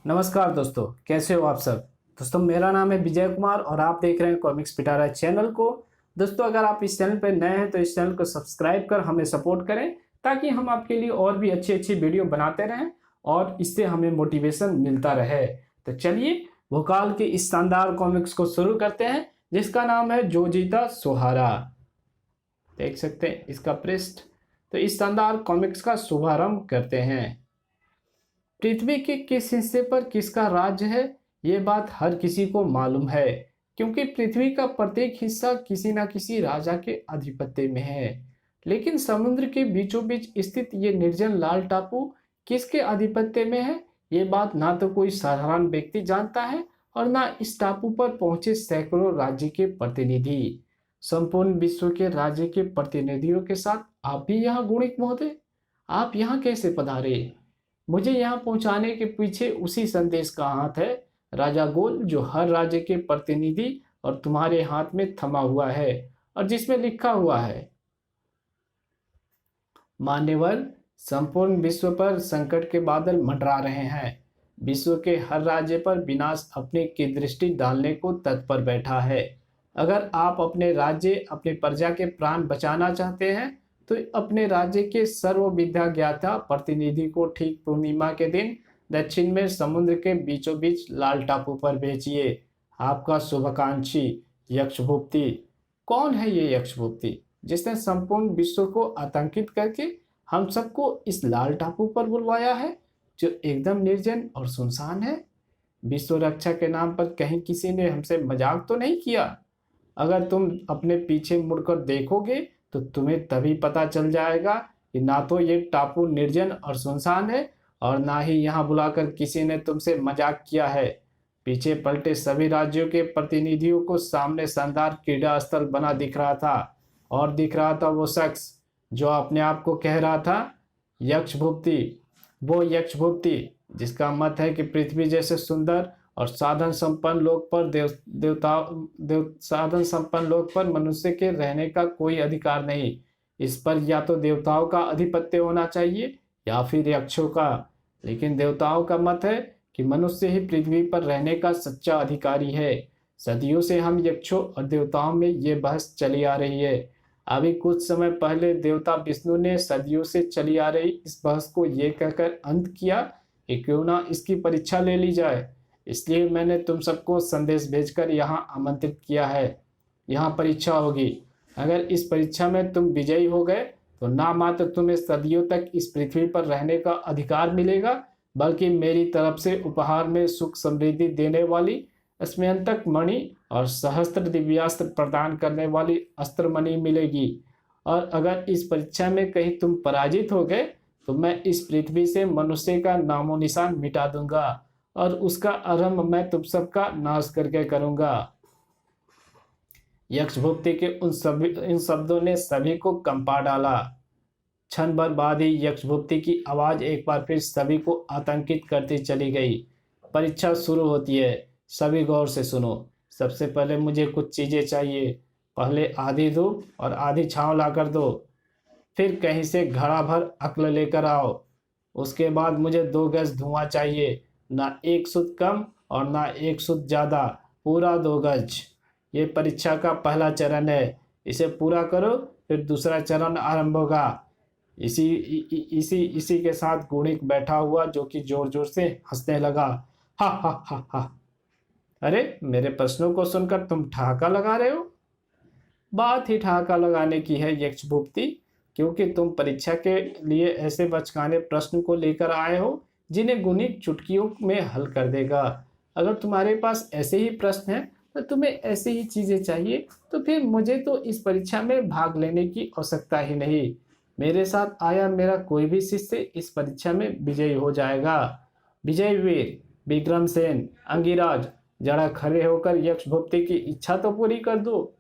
नमस्कार दोस्तों, कैसे हो आप सब। दोस्तों, मेरा नाम है विजय कुमार और आप देख रहे हैं कॉमिक्स पिटारा चैनल को। दोस्तों, अगर आप इस चैनल पर नए हैं तो इस चैनल को सब्सक्राइब कर हमें सपोर्ट करें, ताकि हम आपके लिए और भी अच्छी अच्छी वीडियो बनाते रहें और इससे हमें मोटिवेशन मिलता रहे। तो चलिए, भोकाल के इस शानदार कॉमिक्स को शुरू करते हैं, जिसका नाम है जो जीता सो हारा। देख सकते हैं इसका पृष्ठ। तो इस शानदार कॉमिक्स का शुभारंभ करते हैं। पृथ्वी के किस हिस्से पर किसका राज्य है, ये बात हर किसी को मालूम है, क्योंकि पृथ्वी का प्रत्येक हिस्सा किसी न किसी राजा के आधिपत्य में है। लेकिन समुद्र के बीचों बीच स्थित ये निर्जन लाल टापू किसके आधिपत्य में है, ये बात ना तो कोई साधारण व्यक्ति जानता है और ना इस टापू पर पहुंचे सैकड़ों राज्य के प्रतिनिधि। संपूर्ण विश्व के राज्य के प्रतिनिधियों के साथ आप भी यहाँ गुणिक महोदय, आप यहाँ कैसे पधारे। मुझे यहाँ पहुंचाने के पीछे उसी संदेश का हाथ है, राजा गोल, जो हर राज्य के प्रतिनिधि और तुम्हारे हाथ में थमा हुआ है और जिसमें लिखा हुआ है, मान्यवर, संपूर्ण विश्व पर संकट के बादल मंडरा रहे हैं। विश्व के हर राज्य पर विनाश अपनी की दृष्टि डालने को तत्पर बैठा है। अगर आप अपने राज्य, अपनी प्रजा के प्राण बचाना चाहते हैं तो अपने राज्य के सर्व विद्या ज्ञाता प्रतिनिधि को ठीक पूर्णिमा के दिन दक्षिण में समुद्र के बीचों बीच लाल टापू पर भेजिए। आपका शुभाकांक्षी यक्षभुक्ति। कौन है ये यक्षभुक्ति, जिसने संपूर्ण विश्व को आतंकित करके हम सबको इस लाल टापू पर बुलवाया है, जो एकदम निर्जन और सुनसान है। विश्व रक्षा के नाम पर कहीं किसी ने हमसे मजाक तो नहीं किया। अगर तुम अपने पीछे मुड़कर देखोगे तो तुम्हें तभी पता चल जाएगा कि ना तो ये टापू निर्जन और सुनसान है और ना ही यहाँ बुलाकर किसी ने तुमसे मजाक किया है। पीछे पलटे सभी राज्यों के प्रतिनिधियों को सामने शानदार क्रीड़ा स्थल बना दिख रहा था, और दिख रहा था वो शख्स जो अपने आप को कह रहा था यक्षभुक्ति। वो यक्षभुक्ति जिसका मत है कि पृथ्वी जैसे सुंदर और साधन संपन्न लोक पर साधन संपन्न लोक पर मनुष्य के रहने का कोई अधिकार नहीं। इस पर या तो देवताओं का आधिपत्य होना चाहिए या फिर यक्षों का। लेकिन देवताओं का मत है कि मनुष्य ही पृथ्वी पर रहने का सच्चा अधिकारी है। सदियों से हम यक्षों और देवताओं में ये बहस चली आ रही है। अभी कुछ समय पहले देवता विष्णु ने सदियों से चली आ रही इस बहस को ये कहकर अंत किया कि क्यों ना इसकी परीक्षा ले ली जाए। इसलिए मैंने तुम सबको संदेश भेजकर यहाँ आमंत्रित किया है। यहाँ परीक्षा होगी। अगर इस परीक्षा में तुम विजयी हो गए तो ना मात्र तुम्हें सदियों तक इस पृथ्वी पर रहने का अधिकार मिलेगा, बल्कि मेरी तरफ से उपहार में सुख समृद्धि देने वाली स्मयंतक मणि और सहस्त्र दिव्यास्त्र प्रदान करने वाली अस्त्र मणि मिलेगी। और अगर इस परीक्षा में कहीं तुम पराजित हो गए तो मैं इस पृथ्वी से मनुष्य का नामो निशान मिटा दूंगा और उसका आरंभ मैं तुम सबका नाश करके करूंगा। यक्षभुक्ति के इन शब्दों ने सभी को कंपा डाला। क्षण भर बाद ही यक्षभुक्ति की आवाज एक बार फिर सभी को आतंकित करती चली गई। परीक्षा शुरू होती है, सभी गौर से सुनो। सबसे पहले मुझे कुछ चीजें चाहिए। पहले आधी धूप और आधी छांव लाकर दो, फिर कहीं से घड़ा भर अक्ल लेकर आओ। उसके बाद मुझे 2 गज धुआं चाहिए, ना 1 सुत कम और ना 1 सुत ज़्यादा, पूरा 2 गज। ये परीक्षा का पहला चरण है, इसे पूरा करो, फिर दूसरा चरण आरंभ होगा। इसी के साथ गुणिक बैठा हुआ जो कि जोर जोर से हंसने लगा। हा हा हा हा। अरे, मेरे प्रश्नों को सुनकर तुम ठहाका लगा रहे हो। बात ही ठहाका लगाने की है यक्षभुक्ति, क्योंकि तुम परीक्षा के लिए ऐसे बचकाने प्रश्न को लेकर आए हो जिन्हें गुणिक चुटकियों में हल कर देगा। अगर तुम्हारे पास ऐसे ही प्रश्न हैं तो तुम्हें ऐसी ही चीजें चाहिए, तो फिर मुझे तो इस परीक्षा में भाग लेने की आवश्यकता ही नहीं। मेरे साथ आया मेरा कोई भी शिष्य इस परीक्षा में विजयी हो जाएगा। विजयवीर विक्रमसेन, अंगिराज, जरा खड़े होकर यक्षभुक्ति की इच्छा तो पूरी कर दो।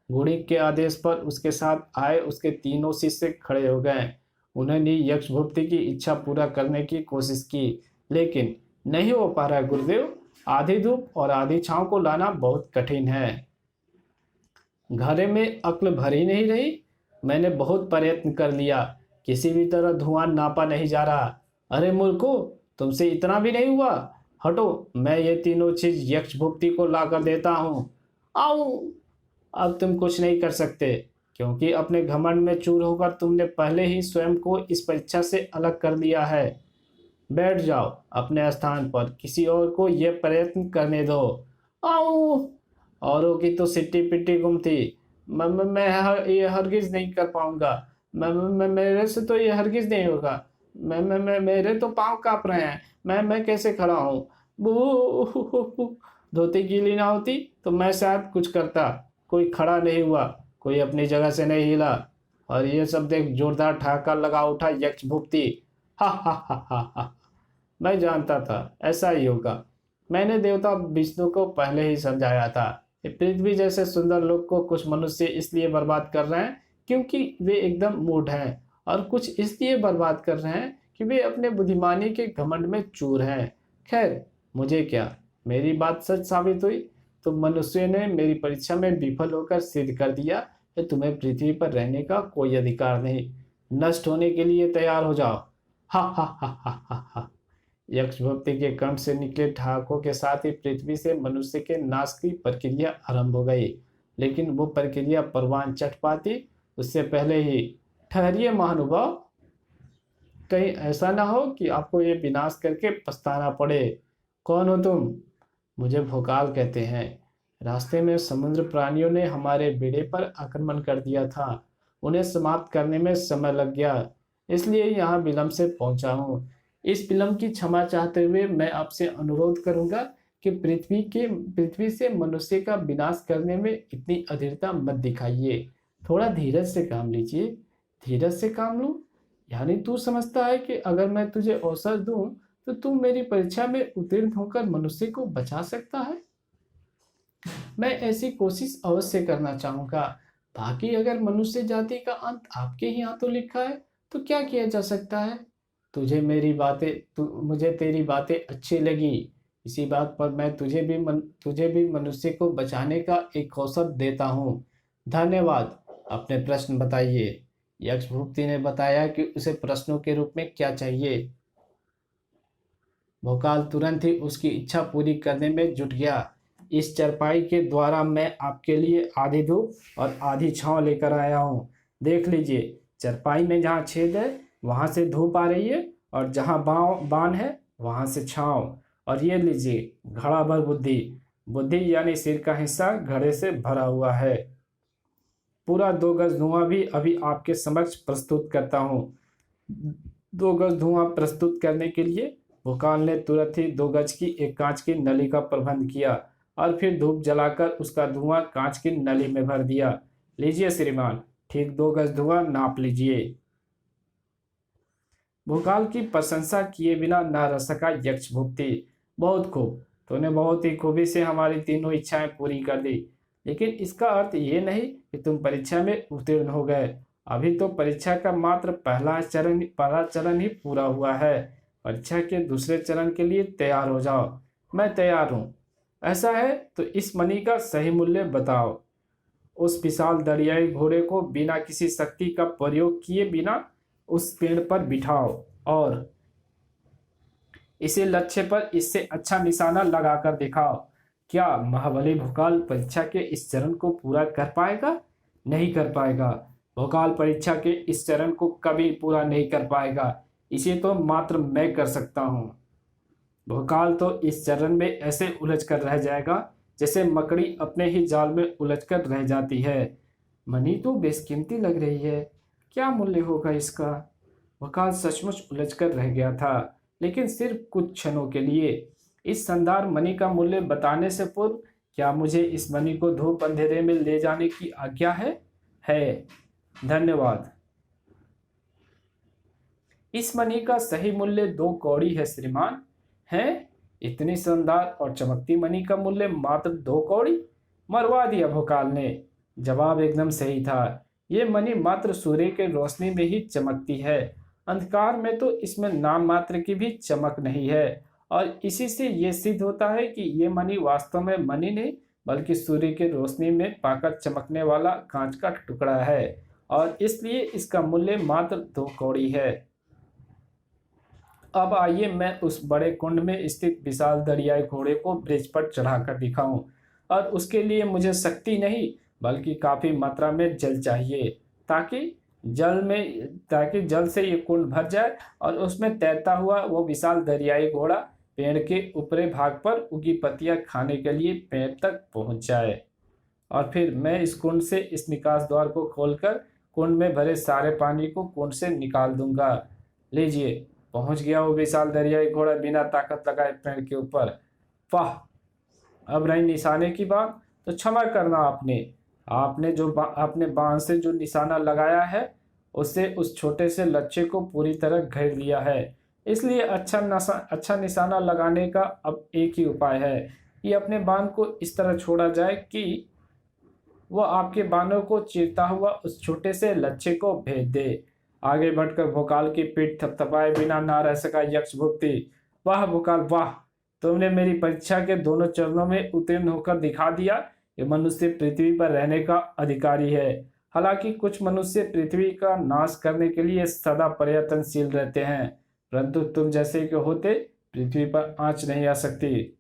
गुणिक के आदेश पर उसके साथ आए उसके तीनों शिष्य खड़े हो गए। उन्होंने यक्षभुक्ति की इच्छा पूरा करने की कोशिश की, लेकिन नहीं हो पा रहा गुरुदेव। आधी धूप और आधी छांव को लाना बहुत कठिन है। घरे में अक्ल भरी नहीं रही। मैंने बहुत प्रयत्न कर लिया, किसी भी तरह धुआं नापा नहीं जा रहा। अरे मूर्खो, तुमसे इतना भी नहीं हुआ। हटो, मैं ये तीनों चीज यक्ष भुक्ति को ला कर देता हूँ। आओ। अब तुम कुछ नहीं कर सकते, क्योंकि अपने घमंड में चूर होकर तुमने पहले ही स्वयं को इस परीक्षा से अलग कर लिया है। बैठ जाओ अपने स्थान पर, किसी और को यह प्रयत्न करने दो। आओ। औरों की तो सिट्टी पिट्टी गुम थी। ये हरगिज नहीं कर पाऊंगा। मेरे से तो ये हरगिज नहीं होगा। मेरे तो पाँव कांप रहे हैं। मैं कैसे खड़ा हूँ? बू। धोती गीली ना होती तो मैं शायद कुछ करता। कोई खड़ा नहीं हुआ, कोई अपनी जगह से नहीं हिला। और ये सब देख जोरदार ठहाका लगा उठा यक्ष भुक्ति। हा हा हा हा हा। मैं जानता था ऐसा ही होगा। मैंने देवता विष्णु को पहले ही समझाया था। ये पृथ्वी जैसे सुंदर लोक को कुछ मनुष्य इसलिए बर्बाद कर रहे हैं क्योंकि वे एकदम मूढ़ हैं, और कुछ इसलिए बर्बाद कर रहे हैं कि वे अपने बुद्धिमानी के घमंड में चूर हैं। खैर, मुझे क्या, मेरी बात सच साबित हुई तो मनुष्य ने मेरी परीक्षा में विफल होकर सिद्ध कर दिया कि तुम्हें पृथ्वी पर रहने का कोई अधिकार नहीं। नष्ट होने के लिए तैयार हो जाओ। हा हा हा हा हा हा। यक्ष भक्ति के कंठ से निकले ठहाकों के साथ ही पृथ्वी से मनुष्य के नाश की प्रक्रिया आरंभ हो गई। लेकिन वो प्रक्रिया परवान चढ़ पाती उससे पहले ही। ठहरिए महानुभाव, कहीं ऐसा ना हो कि आपको ये विनाश करके पछताना पड़े। कौन हो तुम? मुझे भोकाल कहते हैं। रास्ते में समुद्र प्राणियों ने हमारे बेड़े पर आक्रमण कर दिया था। उन्हें समाप्त करने में समय लग गया, इसलिए यहाँ विलंब से पहुंचा हूँ। इस विलंब की क्षमा चाहते हुए मैं आपसे अनुरोध करूंगा कि पृथ्वी से मनुष्य का विनाश करने में इतनी अधीरता मत दिखाइए। थोड़ा धीरज से काम लीजिए। धीरज से काम लूं? यानी तू समझता है कि अगर मैं तुझे अवसर दूं तो तू मेरी परीक्षा में उत्तीर्ण होकर मनुष्य को बचा सकता है? मैं ऐसी कोशिश अवश्य करना चाहूंगा। बाकी अगर मनुष्य जाति का अंत आपके ही हाथों लिखा है तो क्या किया जा सकता है? मुझे तेरी बातें अच्छी लगी। इसी बात पर मैं तुझे भी मनुष्य को बचाने का एक अवसर देता हूँ। धन्यवाद। अपने प्रश्न बताइए। यक्ष भुक्ति ने बताया कि उसे प्रश्नों के रूप में क्या चाहिए। भोकाल तुरंत ही उसकी इच्छा पूरी करने में जुट गया। इस चारपाई के द्वारा मैं आपके लिए आधी धूप और आधी छांव लेकर आया हूँ। देख लीजिए, चारपाई में जहाँ छेद है वहाँ से धूप आ रही है, और जहाँ बाण है वहाँ से छांव। और ये लीजिए घड़ा भर बुद्धि। बुद्धि यानी सिर का हिस्सा घड़े से भरा हुआ है। पूरा 2 गज धुआं भी अभी आपके समक्ष प्रस्तुत करता हूँ। 2 गज धुआं प्रस्तुत करने के लिए भोकाल ने तुरंत ही 2 गज की एक कांच की नली का प्रबंध किया और फिर धूप जलाकर उसका धुआं कांच की नली में भर दिया। लीजिए श्रीमान, ठीक 2 गज धुआं नाप लीजिए। भोकाल की प्रशंसा किए बिना न रह सका यक्ष भुक्ति। बहुत खूब, तूने बहुत ही खूबी से हमारी तीनों इच्छाएं पूरी कर दी। लेकिन इसका अर्थ ये नहीं कि तुम परीक्षा में उत्तीर्ण हो गए। अभी तो परीक्षा का मात्र पहला चरण ही पूरा हुआ है। परीक्षा के दूसरे चरण के लिए तैयार हो जाओ। मैं तैयार हूँ। ऐसा है तो इस मणि का सही मूल्य बताओ। उस विशाल दरियाई घोड़े को बिना किसी शक्ति का प्रयोग किए बिना उस पेड़ पर बिठाओ और इसे लक्ष्य पर इससे अच्छा निशाना लगाकर दिखाओ। क्या महाबली भोकाल परीक्षा के इस चरण को पूरा कर पाएगा? नहीं कर पाएगा। भोकाल परीक्षा के इस चरण को कभी पूरा नहीं कर पाएगा। इसे तो मात्र मैं कर सकता हूँ। भोकाल तो इस चरण में ऐसे उलझ कर रह जाएगा जैसे मकड़ी अपने ही जाल में उलझ कर रह जाती है। मणि तो बेशकीमती लग रही है। क्या मूल्य होगा इसका? भोकाल सचमुच उलझ कर रह गया था, लेकिन सिर्फ कुछ क्षणों के लिए। इस शानदार मणि का मूल्य बताने से पूर्व क्या मुझे इस मणि को धूप अंधेरे में ले जाने की आज्ञा है? धन्यवाद। इस मणि का सही मूल्य 2 कौड़ी है श्रीमान। है? इतनी शानदार और चमकती मणि का मूल्य मात्र 2 कौड़ी? मरवा दिया भोकाल ने। जवाब एकदम सही था। ये मणि मात्र सूर्य के रोशनी में ही चमकती है। अंधकार में तो इसमें नाम मात्र की भी चमक नहीं है। और इसी से ये सिद्ध होता है कि ये मणि वास्तव में मणि नहीं बल्कि सूर्य के रोशनी में पाकर चमकने वाला कांच का टुकड़ा है, और इसलिए इसका मूल्य मात्र 2 कौड़ी है। अब आइए मैं उस बड़े कुंड में स्थित विशाल दरियाई घोड़े को ब्रिज पर चढ़ाकर दिखाऊं, और उसके लिए मुझे शक्ति नहीं बल्कि काफी मात्रा में जल चाहिए, ताकि ताकि जल से ये कुंड भर जाए और उसमें तैरता हुआ वो विशाल दरियाई घोड़ा पेड़ के ऊपरी भाग पर उगी पत्तियां खाने के लिए पेड़ तक पहुंच जाए। और फिर मैं इस कुंड से इस निकास द्वार को खोलकर कुंड में भरे सारे पानी को कुंड से निकाल दूंगा। लीजिए, पहुंच गया वो विशाल दरियाई घोड़ा बिना ताकत लगाए पेड़ के ऊपर। वाह! अब रही निशाने की बात, तो क्षमा करना आपने बाण से जो निशाना लगाया है उससे उस छोटे से लक्ष्य को पूरी तरह घेर लिया है। इसलिए अच्छा निशाना लगाने का अब एक ही उपाय है कि अपने बाण को इस तरह छोड़ा जाए कि वह आपके बाणों को चीरता हुआ उस छोटे से लक्ष्य को भेद दे। आगे बढ़कर भोकाल की पीठ थपथपाए बिना ना रह सका यक्ष भुक्ति। वाह भोकाल वाह! तुमने मेरी परीक्षा के दोनों चरणों में उत्तीर्ण होकर दिखा दिया कि मनुष्य पृथ्वी पर रहने का अधिकारी है। हालांकि कुछ मनुष्य पृथ्वी का नाश करने के लिए सदा प्रयत्नशील रहते हैं, परंतु तुम जैसे के होते पृथ्वी पर आंच नहीं आ सकती।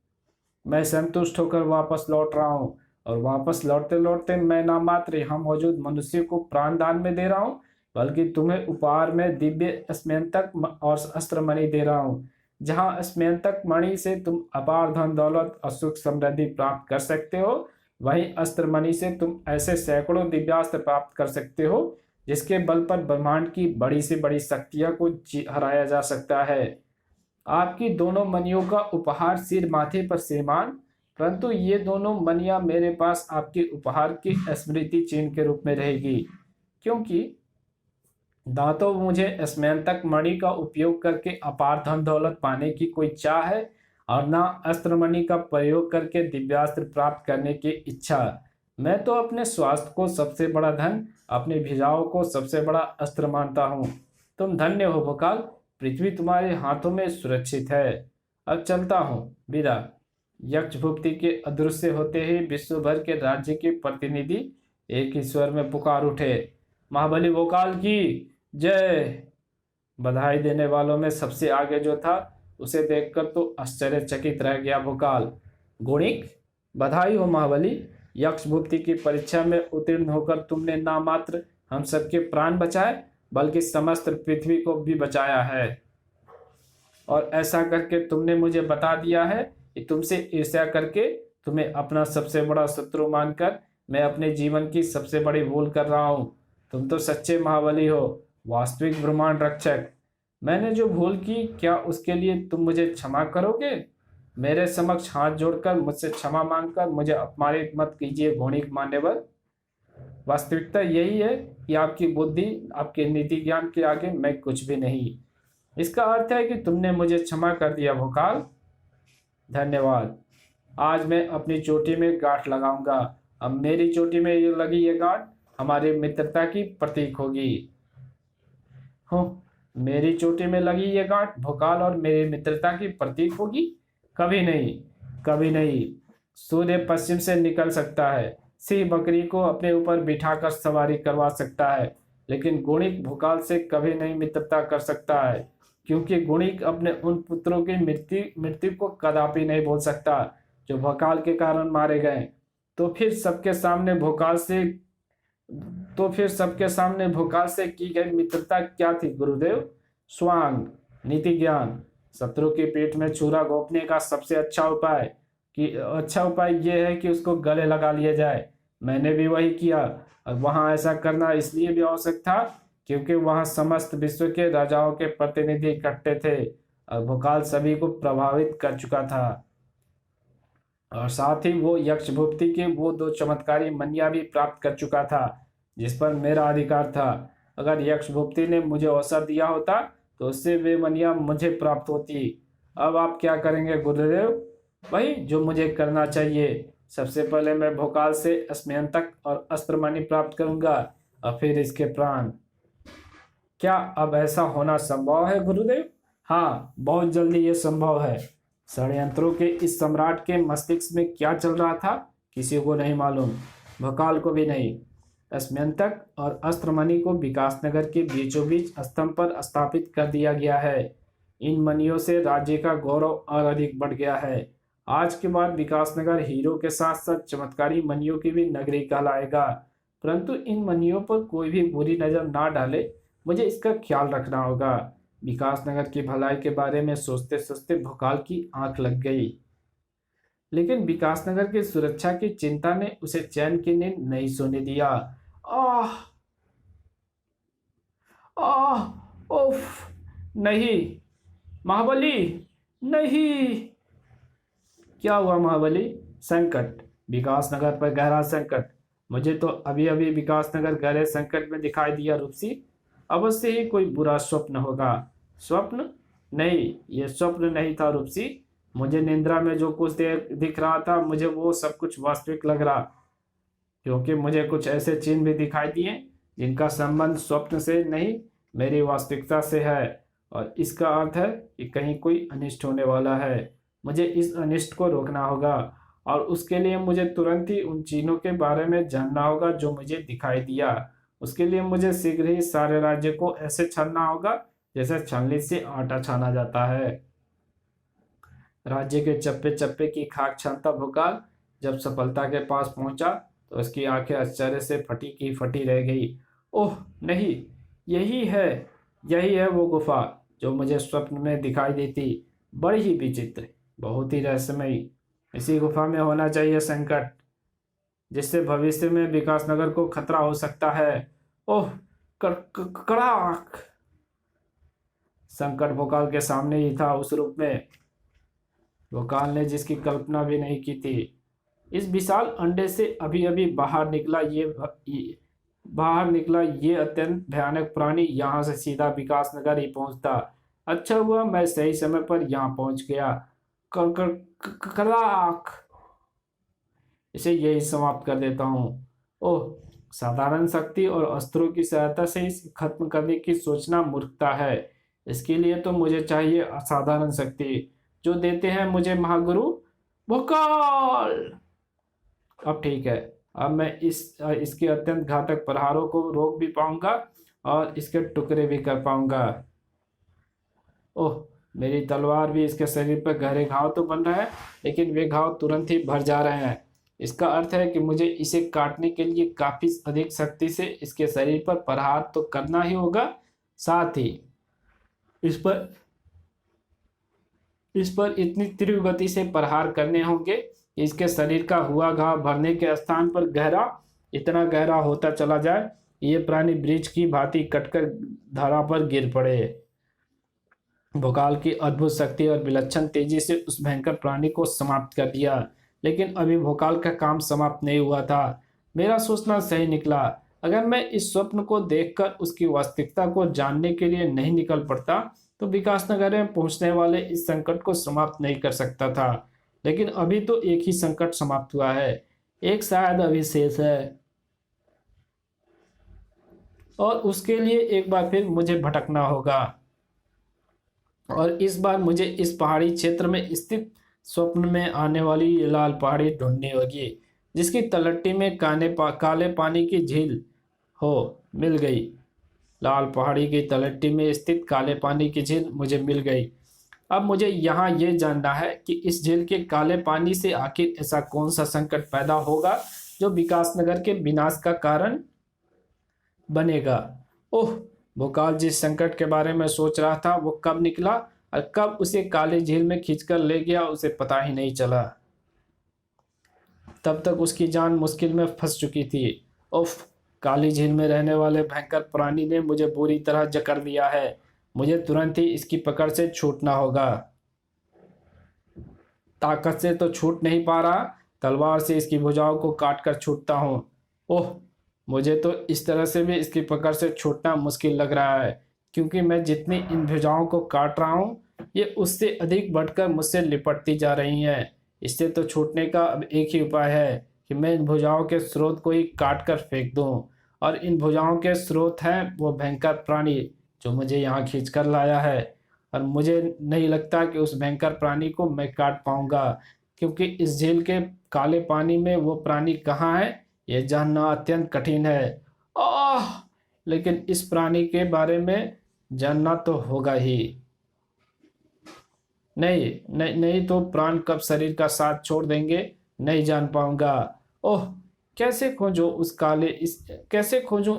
मैं संतुष्ट होकर वापस लौट रहा हूँ, और वापस लौटते लौटते मैं ना मात्र यहाँ मौजूद मनुष्य को प्राण दान में दे रहा हूँ, बल्कि तुम्हें उपहार में दिव्य स्मयंतक और अस्त्र मणि दे रहा हूँ। जहाँ स्मयंतक मणि से तुम अपार धन दौलत और सुख समृद्धि प्राप्त कर सकते हो, वहीं अस्त्र मणि से तुम ऐसे सैकड़ों दिव्यास्त्र प्राप्त कर सकते हो जिसके बल पर ब्रह्मांड की बड़ी से बड़ी शक्तियां को हराया जा सकता है। आपकी दोनों मणियों का उपहार सिर माथे पर श्रीमान, परंतु ये दोनों मणियां मेरे पास आपके उपहार की स्मृति चिन्ह के रूप में रहेगी, क्योंकि दांतों मुझे स्मयंतक मणि का उपयोग करके अपार धन दौलत पाने की कोई चाह है, और ना अस्त्र मणि का प्रयोग करके दिव्यास्त्र प्राप्त करने की इच्छा। मैं तो अपने स्वास्थ्य को सबसे बड़ा धन, अपनी भुजाओं को सबसे बड़ा अस्त्र मानता हूँ। तुम धन्य हो भोकाल, पृथ्वी तुम्हारे हाथों में सुरक्षित है। अब चलता हूँ, विदा। यक्ष भुक्ति के अदृश्य होते ही विश्व भर के राज्य के प्रतिनिधि एक ही स्वर में पुकार उठे, महाबली भोकाल की जय। बधाई देने वालों में सबसे आगे जो था उसे देखकर तो आश्चर्यचकित रह गया भोकाल। गुणिक, बधाई हो महाबली, यक्ष भुक्ति की परीक्षा में उत्तीर्ण होकर तुमने ना मात्र हम सबके प्राण बचाए बल्कि समस्त पृथ्वी को भी बचाया है। और ऐसा करके तुमने मुझे बता दिया है कि तुमसे ईर्ष्या करके तुम्हें अपना सबसे बड़ा शत्रु मानकर मैं अपने जीवन की सबसे बड़ी भूल कर रहा हूँ। तुम तो सच्चे महाबली हो, वास्तविक ब्रह्मांड रक्षक। मैंने जो भूल की, क्या उसके लिए तुम मुझे क्षमा करोगे? मेरे समक्ष हाथ जोड़कर मुझसे क्षमा मांगकर मुझे अपमानित मत कीजिए घोणिक मान्यवर। वास्तविकता यही है कि आपकी बुद्धि, आपके नीति ज्ञान के आगे मैं कुछ भी नहीं। इसका अर्थ है कि तुमने मुझे क्षमा कर दिया भोकाल। धन्यवाद। आज मैं अपनी चोटी में गांठ लगाऊंगा। अब मेरी चोटी में ये लगी ये गांठ हमारी मित्रता की प्रतीक होगी। हो, मेरी चोटी में लगी ये गांठ भोकाल और मेरी मित्रता की प्रतीक होगी? कभी नहीं, कभी नहीं। सूर्य पश्चिम से निकल सकता है, सिंह बकरी को अपने ऊपर बिठाकर सवारी करवा सकता है, लेकिन गुणिक भोकाल से कभी नहीं मित्रता कर सकता है, क्योंकि गुणिक अपने उन पुत्रों की मृत्यु को कदापि नहीं भूल सकता जो भोकाल के कारण मारे गए। तो फिर सबके सामने भोकाल से की गई मित्रता क्या थी गुरुदेव? स्वांग, नीति ज्ञान। शत्रु की पीठ में छुरा घोंपने का सबसे अच्छा उपाय यह है कि उसको गले लगा लिया जाए। मैंने भी वही किया, और वहां ऐसा करना इसलिए भी आवश्यक था क्योंकि वहां समस्त विश्व के राजाओं के प्रतिनिधि इकट्ठे थे और भोकाल सभी को प्रभावित कर चुका था। और साथ ही वो यक्ष भुक्ति के वो 2 चमत्कारी मनिया भी प्राप्त कर चुका था जिस पर मेरा अधिकार था। अगर यक्ष भुक्ति ने मुझे अवसर दिया होता तो उससे वे मनिया मुझे प्राप्त होती। अब आप क्या करेंगे गुरुदेव? वही जो मुझे करना चाहिए। सबसे पहले मैं भोकाल से स्मयंतक और अस्त्र मणि प्राप्त करूंगा और फिर इसके प्राण। क्या अब ऐसा होना संभव है गुरुदेव? हाँ, बहुत जल्दी ये संभव है। षड्यंत्रों के इस सम्राट के मस्तिष्क में क्या चल रहा था किसी को नहीं मालूम, भोकाल को भी नहीं। स्मयंतक और अस्त्र मणि को विकासनगर के बीचों बीच स्तंभ पर स्थापित कर दिया गया है। इन मनियों से राज्य का गौरव और अधिक बढ़ गया है। आज के बाद विकासनगर हीरो के साथ साथ चमत्कारी मनियों की भी नगरी कहलाएगा। परंतु इन मनियों पर कोई भी बुरी नजर ना डाले, मुझे इसका ख्याल रखना होगा। विकासनगर की भलाई के बारे में सोचते सोचते भोकाल की आंख लग गई। लेकिन विकासनगर की सुरक्षा की चिंता ने उसे चैन की नींद नहीं सोने दिया। आह आह उफ, नहीं महाबली, नहीं। क्या हुआ महाबली? संकट, विकासनगर पर गहरा संकट। मुझे तो अभी अभी विकासनगर गहरे संकट में दिखाई दिया रूपसी। अवश्य ही कोई बुरा स्वप्न होगा। स्वप्न नहीं, यह स्वप्न नहीं था रूपसी। मुझे निद्रा में जो कुछ देर दिख रहा था, मुझे वो सब कुछ वास्तविक लग रहा, क्योंकि मुझे कुछ ऐसे चिन्ह भी दिखाई दिए जिनका संबंध स्वप्न से नहीं, मेरी वास्तविकता से है। और इसका अर्थ है कि कहीं कोई अनिष्ट होने वाला है। मुझे इस अनिष्ट को रोकना होगा, और उसके लिए मुझे तुरंत ही उन चिन्हों के बारे में जानना होगा जो मुझे दिखाई दिया। उसके लिए मुझे शीघ्र ही सारे राज्य को ऐसे छानना होगा जैसे छलनी से आटा छाना जाता है। राज्य के चप्पे चप्पे की खाक छानता भोकाल जब सफलता के पास पहुंचा तो उसकी आंखें आश्चर्य से फटी की फटी रह गई। ओह नहीं, यही है वो गुफा जो मुझे स्वप्न में दिखाई देती। बड़ी ही विचित्र, बहुत ही रहस्यमयी। इसी गुफा में होना चाहिए संकट, जिससे भविष्य में विकासनगर को खतरा हो सकता है। ओह कड़ाक! संकट भोकाल के सामने ही था, उस रूप में भोकाल ने जिसकी कल्पना भी नहीं की थी। इस विशाल अंडे से अभी अभी बाहर निकला ये अत्यंत भयानक प्राणी यहाँ से सीधा विकासनगर ही पहुंचता। अच्छा हुआ मैं सही समय पर यहाँ पहुंच गया। कड़ाक! इसे यही समाप्त कर देता हूँ। ओह, साधारण शक्ति और अस्त्रों की सहायता से इसे खत्म करने की सोचना मूर्खता है। इसके लिए तो मुझे चाहिए असाधारण शक्ति, जो देते हैं मुझे महागुरु भोकाल। अब ठीक है, अब मैं इसके अत्यंत घातक प्रहारों को रोक भी पाऊंगा और इसके टुकड़े भी कर पाऊंगा। ओह, मेरी तलवार भी इसके शरीर पर गहरे घाव तो बन रहे हैं, लेकिन वे घाव तुरंत ही भर जा रहे हैं। इसका अर्थ है कि मुझे इसे काटने के लिए काफी अधिक शक्ति से इसके शरीर पर प्रहार तो करना ही होगा। साथ ही इस पर इतनी तीव्र गति से प्रहार करने होंगे कि इसके शरीर का हुआ घाव भरने के स्थान पर इतना गहरा होता चला जाए, ये प्राणी ब्रिज की भांति कटकर धरा पर गिर पड़े। भोकाल की अद्भुत शक्ति और विलक्षण तेजी से उस भयंकर प्राणी को समाप्त कर दिया। लेकिन अभी भोकाल का काम समाप्त नहीं हुआ था। मेरा सोचना सही निकला। अगर मैं इस स्वप्न को देखकर उसकी वास्तविकता को जानने के लिए नहीं निकल पड़ता तो विकासनगर में पहुंचने वाले इस संकट को समाप्त नहीं कर सकता था। लेकिन अभी तो एक ही संकट समाप्त हुआ है, एक शायद अभी शेष है, और उसके लिए एक बार फिर मुझे भटकना होगा। और इस बार मुझे इस पहाड़ी क्षेत्र में स्थित स्वप्न में आने वाली ये लाल पहाड़ी ढूंढनी होगी, जिसकी तलहटी में काले पानी की झील हो। मिल गई। लाल पहाड़ी की तलहटी में स्थित काले पानी की झील मुझे मिल गई। अब मुझे यहाँ ये जानना है कि इस झील के काले पानी से आखिर ऐसा कौन सा संकट पैदा होगा जो विकासनगर के विनाश का कारण बनेगा। ओह, भोकाल जिस संकट के बारे में सोच रहा था वो कब निकला और कब उसे काली झील में खींचकर ले गया, उसे पता ही नहीं चला। तब तक उसकी जान मुश्किल में फंस चुकी थी। उफ, काली झील में रहने वाले भयंकर प्राणी ने मुझे बुरी तरह जकड़ दिया है। मुझे तुरंत ही इसकी पकड़ से छूटना होगा। ताकत से तो छूट नहीं पा रहा, तलवार से इसकी भुजाओं को काट कर छूटता हूँ। ओह, मुझे तो इस तरह से भी इसकी पकड़ से छूटना मुश्किल लग रहा है, क्योंकि मैं जितनी इन भुजाओं को काट रहा हूँ ये उससे अधिक बढ़कर मुझसे लिपटती जा रही हैं। इससे तो छूटने का अब एक ही उपाय है कि मैं इन भुजाओं के स्रोत को ही काट कर फेंक दूँ। और इन भुजाओं के स्रोत हैं वो भयंकर प्राणी जो मुझे यहाँ खींच कर लाया है। और मुझे नहीं लगता कि उस भयंकर प्राणी को मैं काट पाऊंगा, क्योंकि इस झील के काले पानी में वो प्राणी कहाँ है ये जानना अत्यंत कठिन है। आह, लेकिन इस प्राणी के बारे में जानना तो होगा ही। नहीं नहीं नहीं, तो प्राण कब शरीर का साथ छोड़ देंगे, नहीं जान पाऊंगा। ओह, कैसे खोजूं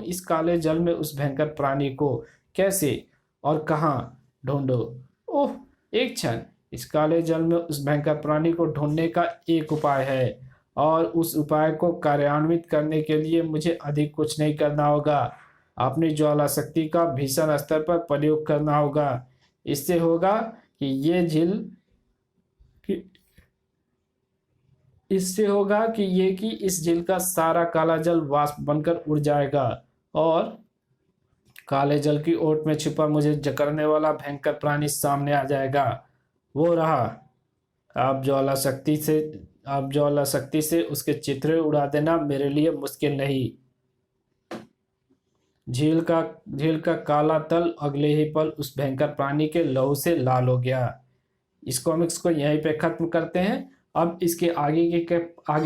इस काले जल में उस भयंकर प्राणी को, कैसे और कहाँ ढूंढो। ओह, एक क्षण, इस काले जल में उस भयंकर प्राणी को ढूंढने का एक उपाय है, और उस उपाय को कार्यान्वित करने के लिए मुझे अधिक कुछ नहीं करना होगा। अपनी ज्वाला शक्ति का भीषण स्तर पर प्रयोग करना होगा। इससे होगा कि ये झील कि इससे होगा कि इस झील का सारा काला जल वाष्प बनकर उड़ जाएगा, और काले जल की ओट में छिपा मुझे जकड़ने वाला भयंकर प्राणी सामने आ जाएगा। वो रहा। आप ज्वाला शक्ति से आप ज्वाला शक्ति से उसके चित्रे उड़ा देना मेरे लिए मुश्किल नहीं। झील का झील का काला तल अगले ही पल उस भयंकर प्राणी के लहू से लाल हो गया। इस कॉमिक्स को यहीं पे खत्म करते हैं। अब इसके आगे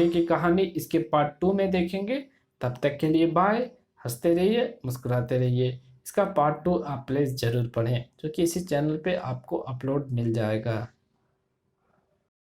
की कहानी इसके पार्ट 2 में देखेंगे। तब तक के लिए बाय। हंसते रहिए, मुस्कुराते रहिए। इसका पार्ट 2 आप प्लीज जरूर पढ़ें, जो कि इसी चैनल पे आपको अपलोड मिल जाएगा।